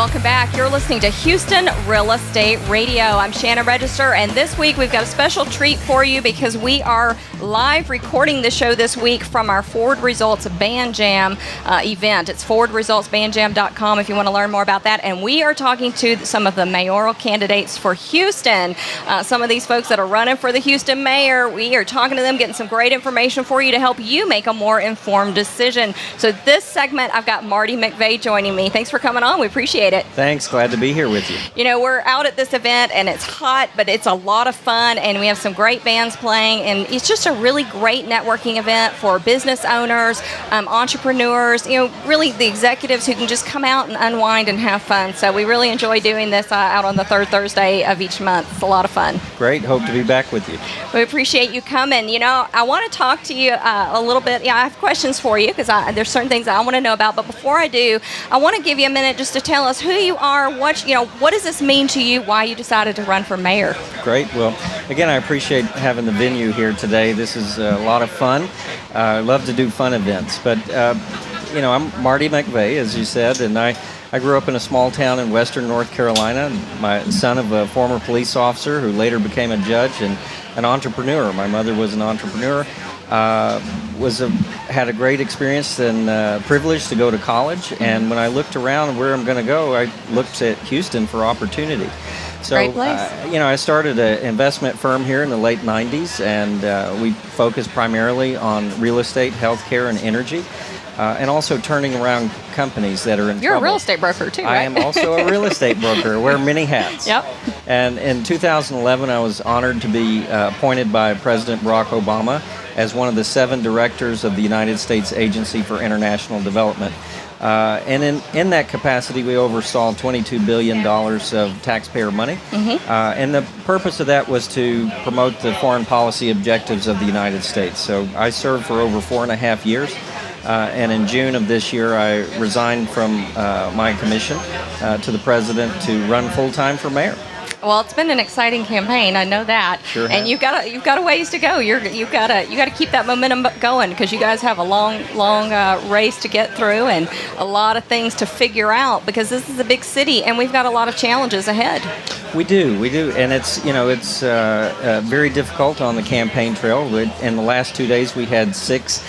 Welcome back. You're listening to Houston Real Estate Radio. I'm Shannon Register, and this week we've got a special treat for you because we are live recording the show this week from our Forward Results Band Jam event. It's forwardresultsbandjam.com if you want to learn more about that. And we are talking to some of the mayoral candidates for Houston. Some of these folks that are running for the Houston mayor, we are talking to them, getting some great information for you to help you make a more informed decision. So this segment, I've got Marty McVey joining me. Thanks for coming on. We appreciate it. Thanks. Glad to be here with you. You know, we're out at this event, and it's hot, but it's a lot of fun, and we have some great bands playing, and it's just a really great networking event for business owners, entrepreneurs, you know, really the executives who can just come out and unwind and have fun. So we really enjoy doing this out on the third Thursday of each month. It's a lot of fun. Great. Hope to be back with you. We appreciate you coming. You know, I want to talk to you a little bit. Yeah, I have questions for you because there's certain things I want to know about. But before I do, I want to give you a minute just to tell us who you are, what does this mean to you, why you decided to run for mayor. Great. Well, again, I appreciate having the venue here today. This is a lot of fun. I love to do fun events. But, I'm Marty McVey, as you said, and I grew up in a small town in western North Carolina. My son of a former police officer who later became a judge and an entrepreneur. My mother was an entrepreneur. Had a great experience and privilege to go to college. And when I looked around where I'm going to go, I looked at Houston for opportunity. So, great place. I started an investment firm here in the late 90s, and we focus primarily on real estate, healthcare, and energy. And also turning around companies that are in You're trouble. a real estate broker, too, right? I am also a real estate broker. I wear many hats. Yep. And in 2011, I was honored to be appointed by President Barack Obama as one of the 7 directors of the United States Agency for International Development. And in that capacity, we oversaw $22 billion of taxpayer money. Mm-hmm. And the purpose of that was to promote the foreign policy objectives of the United States. So I served for over 4.5 years. And in June of this year, I resigned from my commission to the president to run full-time for mayor. Well, it's been an exciting campaign. I know that. Sure and you've got a ways to go. You've got to keep that momentum going because you guys have a long race to get through and a lot of things to figure out because this is a big city and we've got a lot of challenges ahead. We do, and it's very difficult on the campaign trail. In the last 2 days, we had 6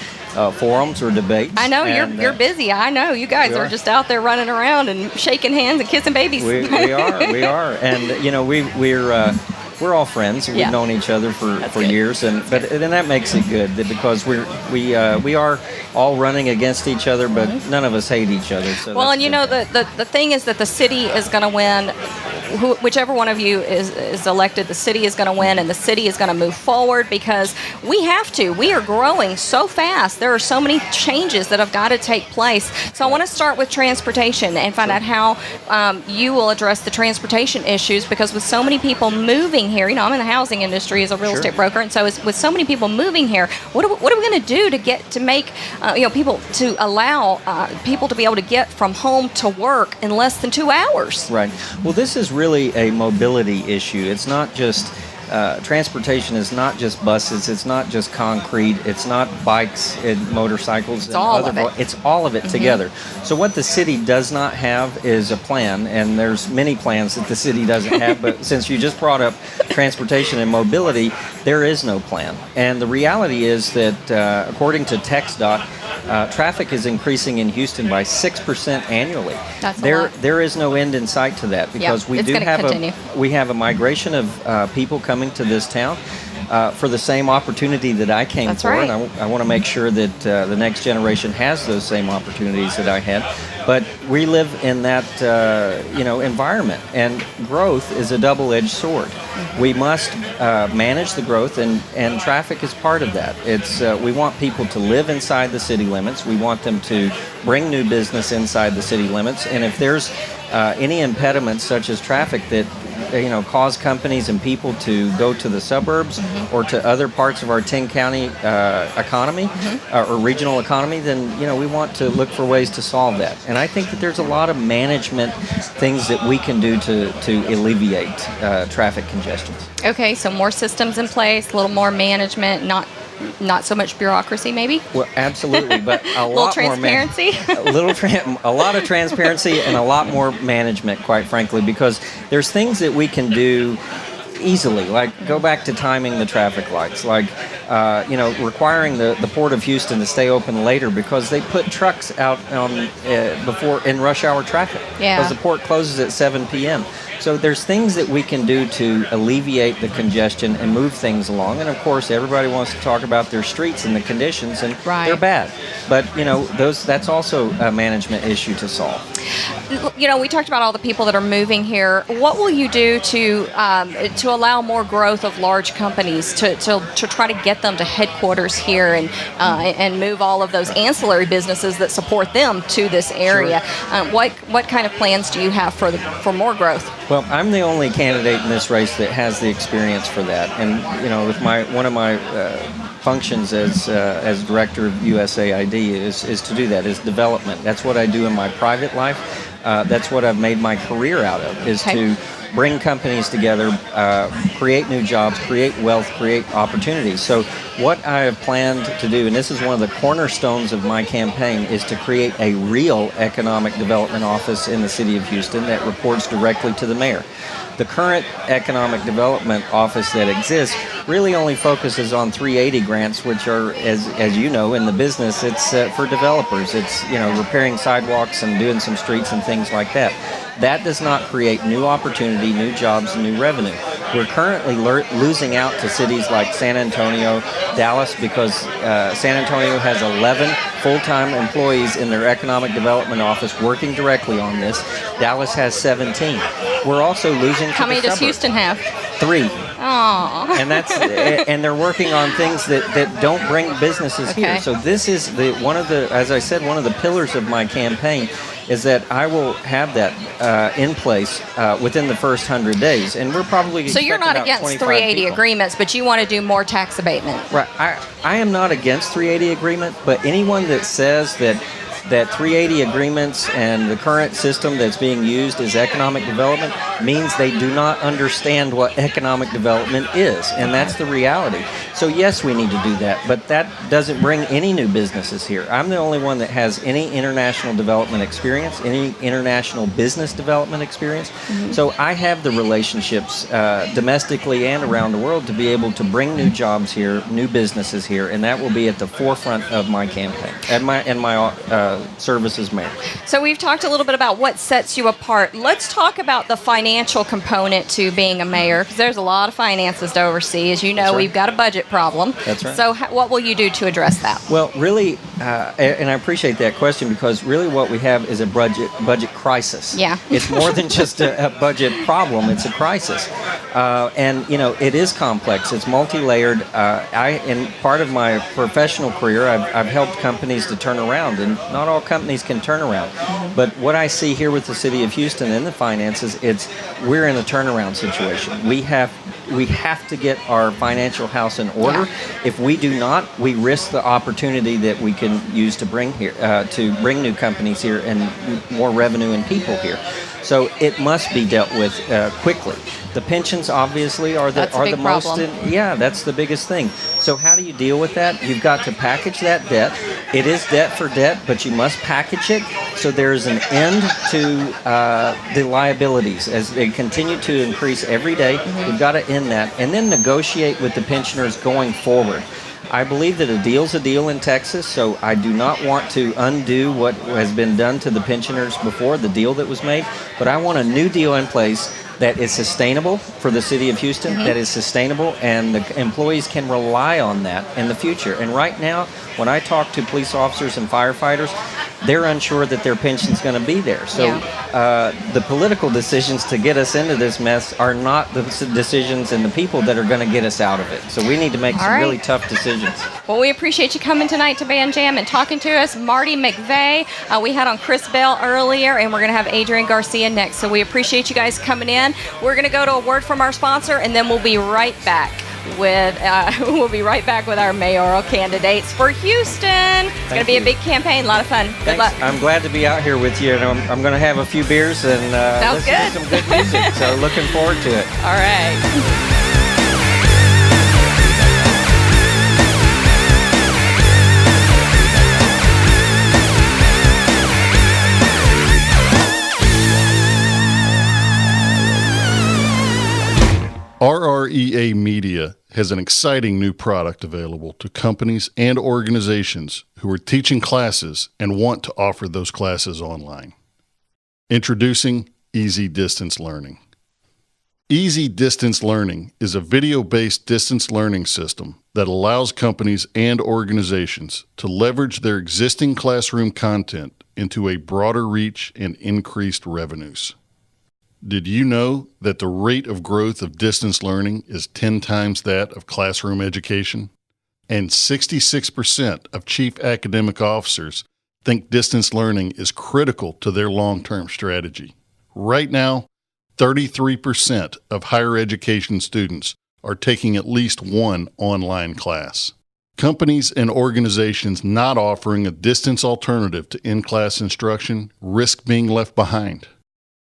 forums or debates. I know you're busy. I know you guys are just out there running around and shaking hands and kissing babies. We are, and we're all friends. We've known each other for years, and that makes it good because we are all running against each other, but none of us hate each other. So well, and the thing is that the city is going to win. Whichever one of you is elected, the city is going to win, and the city is going to move forward because we have to. We are growing so fast. There are so many changes that have got to take place. So I want to start with transportation and find out how you will address the transportation issues because with so many people moving here, I'm in the housing industry as a real estate broker, and so with so many people moving here, what are we going to do to make people to allow people to be able to get from home to work in less than 2 hours? Right. Well, this is really a mobility issue. It's not just transportation is not just buses. It's not just concrete. It's not bikes and motorcycles. It's all of it. It's all of it together. So what the city does not have is a plan, and there's many plans that the city doesn't have, but since you just brought up transportation and mobility, there is no plan. And the reality is that according to TxDOT, traffic is increasing in Houston by 6% annually. That's a lot. There is no end in sight to that because we have a migration of people coming to this town for the same opportunity that I came That's for, right. and I want to make sure that the next generation has those same opportunities that I had. But we live in that environment, and growth is a double-edged sword. Mm-hmm. We must manage the growth, and traffic is part of that. It's we want people to live inside the city limits. We want them to bring new business inside the city limits, and if there's any impediments such as traffic that cause companies and people to go to the suburbs or to other parts of our 10-county economy or regional economy, then we want to look for ways to solve that. And I think that there's a lot of management things that we can do to alleviate traffic congestion. Okay, so more systems in place, a little more management, not not so much bureaucracy, maybe? Well, absolutely, but a little lot transparency. A lot of transparency and a lot more management, quite frankly, because there's things that we can do easily, like go back to timing the traffic lights, like requiring the Port of Houston to stay open later because they put trucks out on before in rush hour traffic. Yeah. Because the port closes at 7 p.m. So there's things that we can do to alleviate the congestion and move things along. And of course, everybody wants to talk about their streets and the conditions, and they're bad. But that's also a management issue to solve. We talked about all the people that are moving here. What will you do to allow more growth of large companies to try to get them to headquarters here and move all of those ancillary businesses that support them to this area? Sure. What kind of plans do you have for more growth? Well, I'm the only candidate in this race that has the experience for that, and with one of my functions as director of USAID is to do that, is development. That's what I do in my private life. That's what I've made my career out of, is to bring companies together, create new jobs, create wealth, create opportunities. So what I have planned to do, and this is one of the cornerstones of my campaign, is to create a real economic development office in the city of Houston that reports directly to the mayor. The current economic development office that exists really only focuses on 380 grants, which are, as you know, in the business, it's for developers. It's repairing sidewalks and doing some streets and things like that. That does not create new opportunity, new jobs, and new revenue. We're currently losing out to cities like San Antonio, Dallas, because San Antonio has 11 full-time employees in their economic development office working directly on this. Dallas has 17. We're also losing. How many does Houston have? 3. Aww. And they're working on things that don't bring businesses here. So this is one of the pillars of my campaign, is that I will have that in place within the first 100 days, and we're probably so you're not against 380 people. Agreements, but you want to do more tax abatement. Right. I am not against 380 agreement, but anyone that says that 380 agreements and the current system that's being used as economic development means they do not understand what economic development is, and that's the reality. So yes, we need to do that, but that doesn't bring any new businesses here. I'm the only one that has any international development experience, any international business development experience. Mm-hmm. So I have the relationships domestically and around the world to be able to bring new jobs here, new businesses here, and that will be at the forefront of my campaign and my service as mayor. So we've talked a little bit about what sets you apart. Let's talk about the financial component to being a mayor, because there's a lot of finances to oversee. As you know, we've got a budget problem. That's right. So what will you do to address that? Well, really, and I appreciate that question, because really what we have is a budget crisis. Yeah. It's more than just a budget problem. It's a crisis. And, it is complex. It's multi-layered. In part of my professional career, I've helped companies to turn around, and not all companies can turn around. Mm-hmm. But what I see here with the city of Houston and the finances, we're in a turnaround situation. We have to get our financial house in order. Yeah. If we do not, we risk the opportunity that we can use to bring new companies here and more revenue and people here. So it must be dealt with quickly. The pensions obviously are the most. That's the biggest thing. So how do you deal with that? You've got to package that debt. It is debt for debt, but you must package it so there is an end to the liabilities as they continue to increase every day. Mm-hmm. We've got to end that, and then negotiate with the pensioners going forward. I believe that a deal's a deal in Texas, so I do not want to undo what has been done to the pensioners before, the deal that was made, but I want a new deal in place that is sustainable for the city of Houston, mm-hmm. that is sustainable, and the employees can rely on that in the future. And right now, when I talk to police officers and firefighters, they're unsure that their pension's going to be there. So the political decisions to get us into this mess are not the decisions and the people that are going to get us out of it. So we need to make some really tough decisions. Well, we appreciate you coming tonight to Band Jam and talking to us. Marty McVey, we had on Chris Bell earlier, and we're going to have Adrian Garcia next. So we appreciate you guys coming in. We're going to go to a word from our sponsor, and then we'll be right back with our mayoral candidates for Houston. It's going to be a big campaign, a lot of fun. Good luck. I'm glad to be out here with you, and I'm going to have a few beers and listen to some good music. So looking forward to it. All right. REA Media has an exciting new product available to companies and organizations who are teaching classes and want to offer those classes online. Introducing Easy Distance Learning. Easy Distance Learning is a video-based distance learning system that allows companies and organizations to leverage their existing classroom content into a broader reach and increased revenues. Did you know that the rate of growth of distance learning is 10 times that of classroom education? And 66% of chief academic officers think distance learning is critical to their long-term strategy. Right now, 33% of higher education students are taking at least one online class. Companies and organizations not offering a distance alternative to in-class instruction risk being left behind.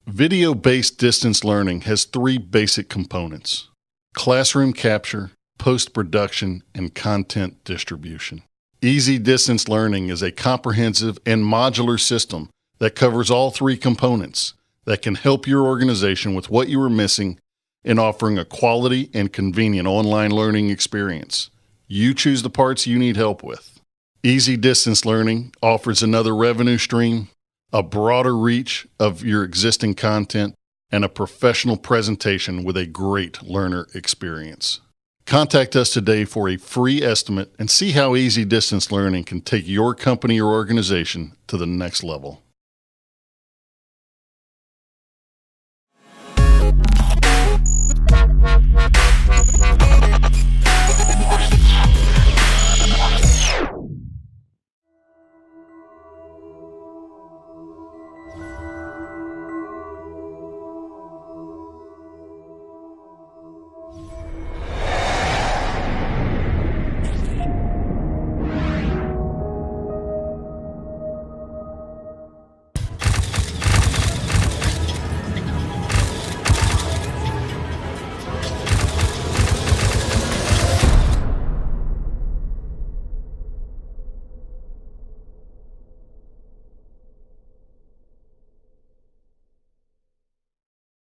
Video-based distance learning has three basic components: classroom capture, post-production, and content distribution. Easy Distance Learning is a comprehensive and modular system that covers all three components that can help your organization with what you are missing in offering a quality and convenient online learning experience. You choose the parts you need help with. Easy Distance Learning offers another revenue stream, a broader reach of your existing content, and a professional presentation with a great learner experience. Contact us today for a free estimate and see how Easy Distance Learning can take your company or organization to the next level.